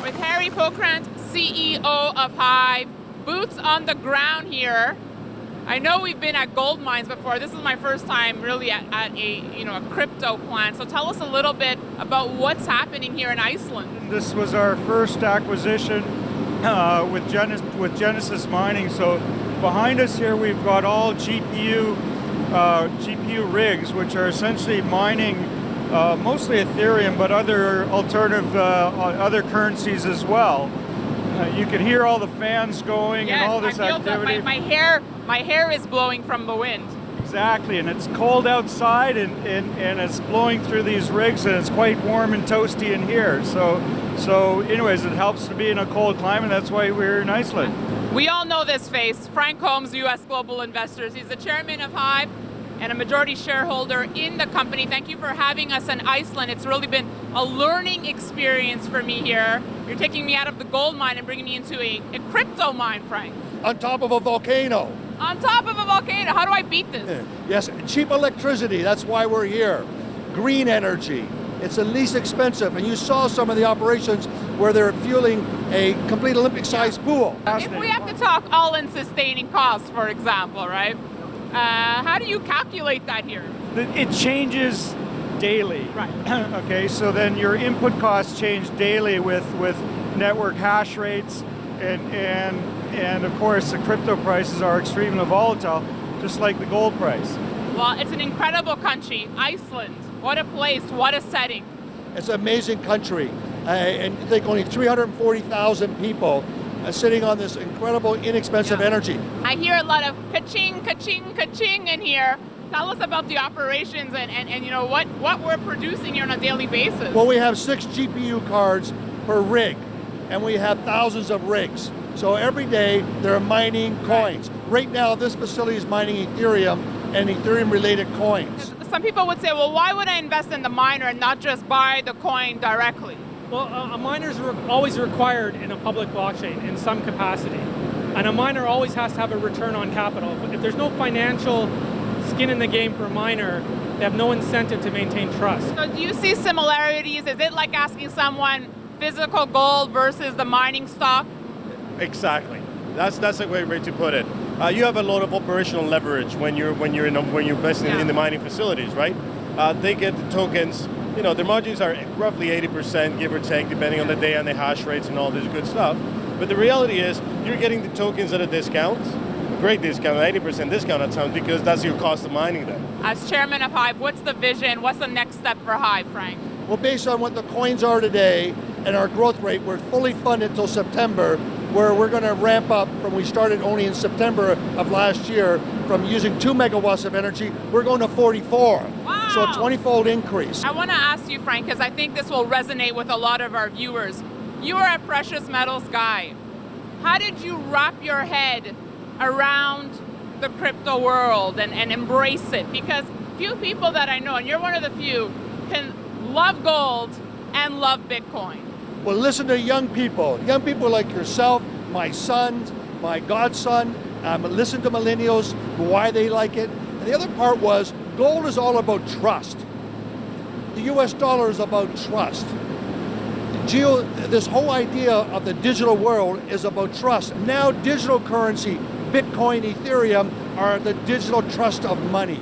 with Harry Pokrant, CEO of HIVE. Boots on the ground here. I know we've been at gold mines before. This is my first time really at a crypto plant. So tell us a little bit about what's happening here in Iceland. This was our first acquisition with Genesis Mining. So behind us here we've got all GPU rigs, which are essentially mining mostly Ethereum, but other alternative other currencies as well. You can hear all the fans going and all this activity. My hair is blowing from the wind. Exactly, and it's cold outside and it's blowing through these rigs, and it's quite warm and toasty in here. So anyways, it helps to be in a cold climate. That's why we're in Iceland. We all know this face, Frank Holmes, US Global Investors. He's the chairman of HIVE and a majority shareholder in the company. Thank you for having us in Iceland. It's really been a learning experience for me here. You're taking me out of the gold mine and bringing me into a crypto mine, Frank. On top of a volcano. On top of a volcano. How do I beat this? Yes, cheap electricity. That's why we're here. Green energy. It's the least expensive. And you saw some of the operations where they're fueling a complete Olympic-sized pool. If we have to talk all-in sustaining costs, for example, right? How do you calculate that here? It changes daily. Right. Okay, so then your input costs change daily with network hash rates, and of course the crypto prices are extremely volatile, just like the gold price. Well, it's an incredible country, Iceland. What a place, what a setting. It's an amazing country. And I think only 340,000 people sitting on this incredible, inexpensive energy. I hear a lot of ka-ching, ka-ching, ka-ching in here. Tell us about the operations and you know what we're producing here on a daily basis. Well, we have 6 GPU cards per rig, and we have thousands of rigs. So every day they're mining coins. Right now, this facility is mining Ethereum and Ethereum-related coins. Some people would say, well, why would I invest in the miner and not just buy the coin directly? Well, a miner is always required in a public blockchain in some capacity. And a miner always has to have a return on capital. If there's no financial skin in the game for a miner, they have no incentive to maintain trust. So do you see similarities? Is it like asking someone physical gold versus the mining stock? Exactly. That's a great way to put it. You have a lot of operational leverage when you're investing in the mining facilities, right? They get the tokens. You know, their margins are roughly 80%, give or take, depending on the day and the hash rates and all this good stuff. But the reality is, you're getting the tokens at a discount, a great discount, an 80% discount at times, because that's your cost of mining them. As chairman of HIVE, what's the vision? What's the next step for HIVE, Frank? Well, based on what the coins are today and our growth rate, we're fully funded until September, where we're going to ramp up from we started only in September of last year, from using 2 megawatts of energy, we're going to 44. Wow. So a 20-fold increase. I want to ask you, Frank, because I think this will resonate with a lot of our viewers. You are a precious metals guy. How did you wrap your head around the crypto world and embrace it? Because few people that I know, and you're one of the few, can love gold and love Bitcoin. Well, listen to young people like yourself, my sons, my godson. Listen to millennials, why they like it. And the other part was, gold is all about trust. The US dollar is about trust. This whole idea of the digital world is about trust. Now digital currency, Bitcoin, Ethereum, are the digital trust of money.